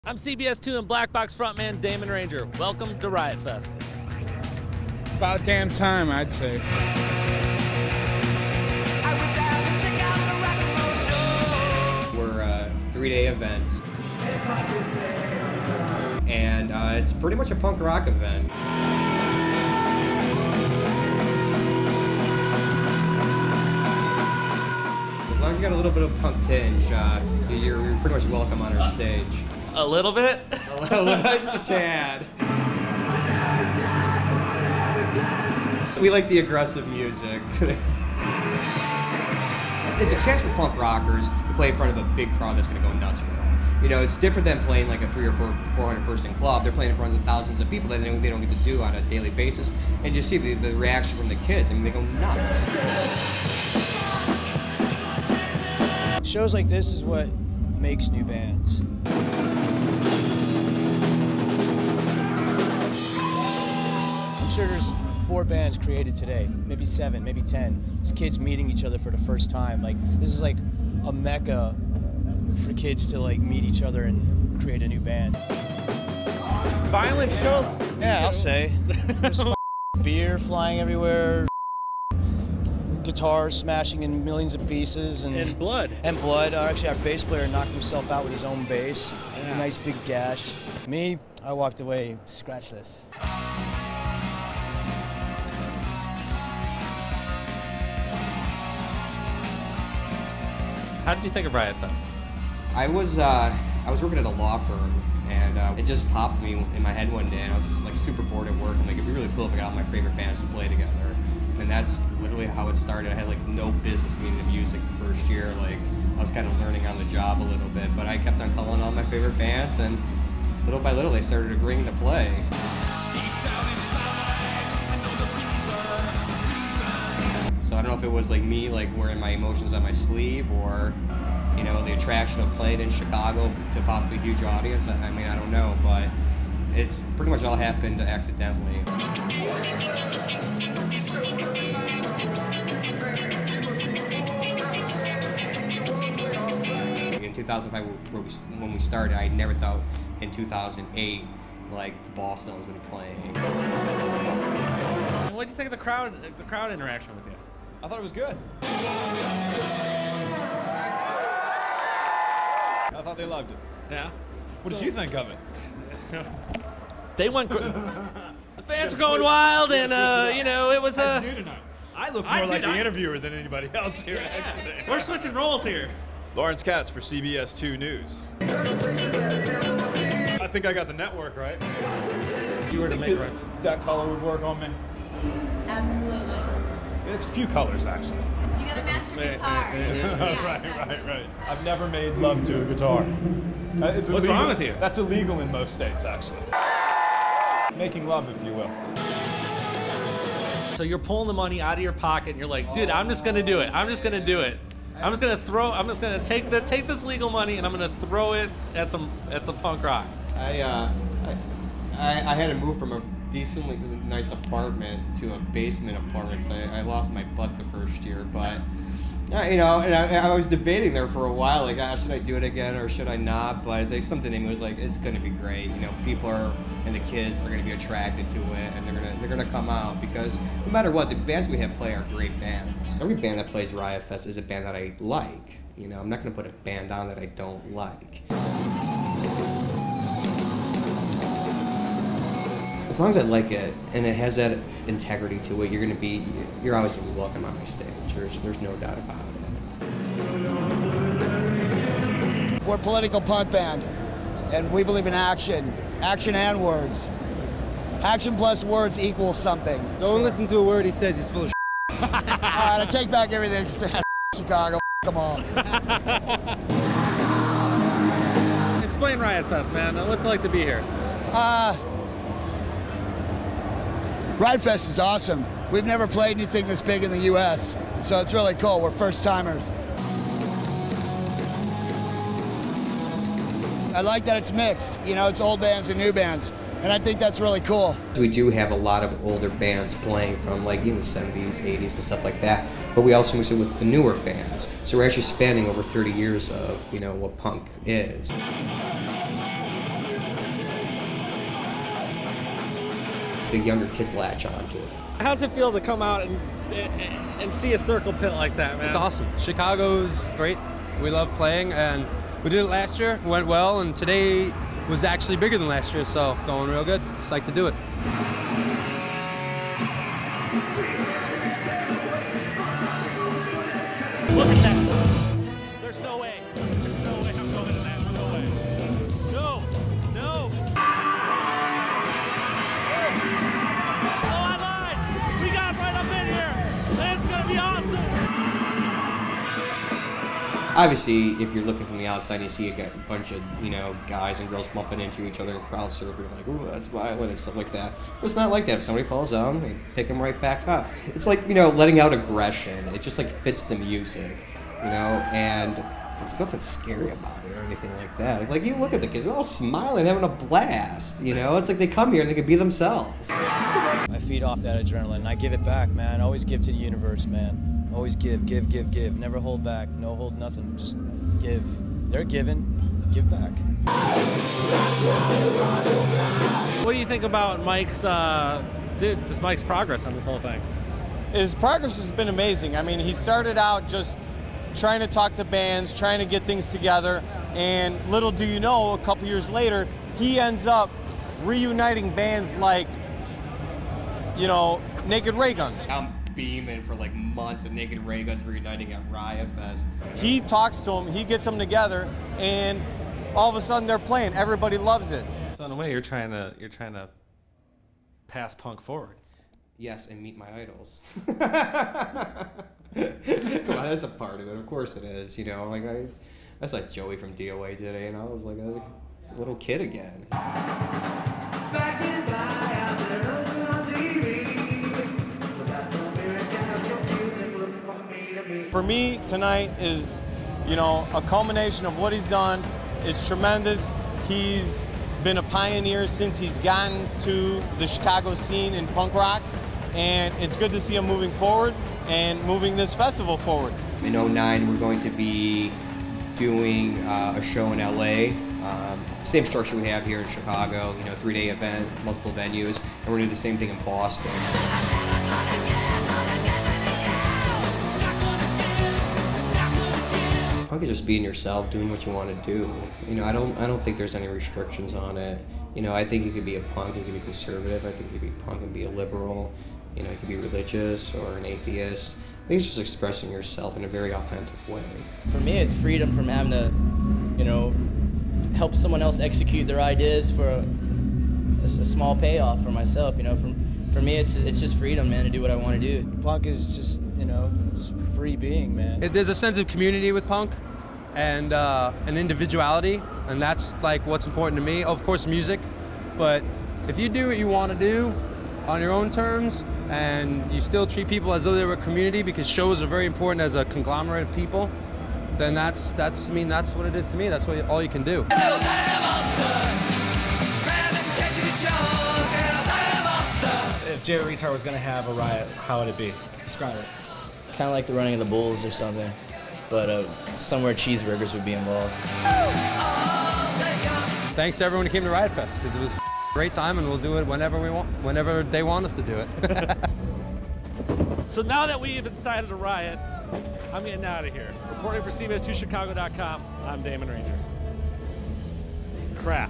I'm CBS 2 and Blackbox frontman Damon Ranger. Welcome to Riotfest. About damn time, I'd say. We're a 3-day event, and it's pretty much a punk rock event. As long as you got a little bit of punk tinge, you're pretty much welcome on our stage. A little bit? A little, just a tad. We like the aggressive music. It's a chance for punk rockers to play in front of a big crowd that's going to go nuts for them. You know, it's different than playing like a 300 or 400 person club. They're playing in front of thousands of people that they don't get to do on a daily basis. And you see the reaction from the kids. I mean, they go nuts. Shows like this is what makes new bands. I'm sure there's 4 bands created today, maybe 7, maybe 10. It's kids meeting each other for the first time. Like, this is like a mecca for kids to like meet each other and create a new band. Violent show? Yeah, I'll say. There's beer flying everywhere, guitars smashing in millions of pieces, and blood. And blood. Actually, our bass player knocked himself out with his own bass. Yeah. A nice big gash. Me, I walked away scratchless. How did you think of Riotfest? I was working at a law firm, and it just popped me in my head one day, and I was just like super bored at work. I'm like, it'd be really cool if I got all my favorite bands to play together. And that's literally how it started. I had like no business meaning the music the first year. Like, I was kind of learning on the job a little bit, but I kept on calling all my favorite bands, and little by little they started agreeing to play. So I don't know if it was like me like wearing my emotions on my sleeve, or you know, the attraction of playing in Chicago to possibly a huge audience. I mean, I don't know, but it's pretty much all happened accidentally. In 2005, when we started, I never thought in 2008 like the Bosstones would be playing. And what did you think of the crowd interaction with you? I thought it was good. I thought they loved it. Yeah. What did you think of it? They went. The fans were going wild, and you know, it was a. I look more like the interviewer than anybody else here. Yeah. We're switching roles here. Lawrence Katz for CBS 2 News. I think I got the network right. You were to make right. That color would work on me. Absolutely. It's a few colors actually. You gotta match the guitar. Yeah, right. I've never made love to a guitar. It's illegal. What's wrong with you? That's illegal in most states, actually. Making love, if you will. So you're pulling the money out of your pocket, and you're like, dude, I'm just gonna do it. I'm just gonna do it. I'm just gonna take this legal money, and I'm gonna throw it at some punk rock. I had to move from a decently nice apartment to a basement apartment because I lost my butt the first year. But you know, and I was debating there for a while, like, should I do it again or should I not? But like, something in me was like, it's going to be great. You know, people and the kids are going to be attracted to it, and they're gonna come out because no matter what, the bands we have play are great bands. Every band that plays Riotfest is a band that I like. You know, I'm not going to put a band on that I don't like. As long as I like it and it has that integrity to it, you're always gonna be welcome on my stage. There's no doubt about it. We're a political punk band, and we believe in action and words. Action plus words equals something. Don't listen to a word he says. He's full of All right, I take back everything. Chicago, come on. Explain Riotfest, man. What's it like to be here? Riotfest is awesome. We've never played anything this big in the U.S., so it's really cool. We're first-timers. I like that it's mixed. You know, it's old bands and new bands, and I think that's really cool. We do have a lot of older bands playing from like even the 70s, 80s, and stuff like that, but we also mix it with the newer bands. So we're actually spanning over 30 years of, you know, what punk is. the younger kids latch onto it. How's it feel to come out and see a circle pit like that, man? It's awesome. Chicago's great. We love playing, and we did it last year. It went well, and today was actually bigger than last year, so going real good. Just like to do it. Look at that. There's no way. There's no way I'm going to that. No way. No. No. Oh, I lied. We got right up in here. It's going to be awesome. Obviously, if you're looking from the outside and you see a bunch of, guys and girls bumping into each other in crowd surfing, you're like, ooh, that's violent and stuff like that. But it's not like that. If somebody falls down, they pick them right back up. It's like, letting out aggression. It just, fits the music, and it's nothing scary about it or anything like that. Like, you look at the kids, they're all smiling, having a blast, It's like they come here and they can be themselves. I feed off that adrenaline, and I give it back, man. Always give to the universe, man. Always give, give, give, give. Never hold back. No hold nothing. Just give. They're giving. Give back. What do you think about Mike's, just Mike's progress on this whole thing? His progress has been amazing. I mean, he started out just trying to talk to bands, trying to get things together, and little do you know, a couple years later, he ends up reuniting bands like, Naked Ray Gun. I'm beaming for months of Naked Ray Guns reuniting at Riotfest. He talks to them, he gets them together, and all of a sudden they're playing. Everybody loves it. So in a way, you're trying to pass punk forward. Yes, and meet my idols. Come on, that's a part of it. Of course it is. I saw Joey from DOA today, and I was like a little kid again. For me, tonight is, a culmination of what he's done. It's tremendous. He's been a pioneer since he's gotten to the Chicago scene in punk rock, and it's good to see him moving forward and moving this festival forward. In 2009, we're going to be doing a show in LA. Same structure we have here in Chicago, 3-day event, multiple venues, and we're going to do the same thing in Boston. Punk is just being yourself, doing what you want to do. I don't think there's any restrictions on it. I think you could be a punk, you could be conservative. I think you could be punk and be a liberal. You could be religious or an atheist. I think it's just expressing yourself in a very authentic way. For me, it's freedom from having to, help someone else execute their ideas for a small payoff for myself. For me, it's just freedom, man, to do what I want to do. Punk is just, just free being, man. There's a sense of community with punk and an individuality, and that's what's important to me. Of course, music, but if you do what you want to do on your own terms, and you still treat people as though they were a community, because shows are very important as a conglomerate of people, then that's what it is to me. That's all you can do. If Jerry Reatard was going to have a riot, how would it be? Describe it. Kind of like the running of the bulls or something, but somewhere cheeseburgers would be involved. Thanks to everyone who came to Riotfest, because it was a great time, and we'll do it whenever we want, whenever they want us to do it. So now that we've decided to riot, I'm getting out of here. Reporting for CBS2Chicago.com, I'm Damon Ranger. Crap.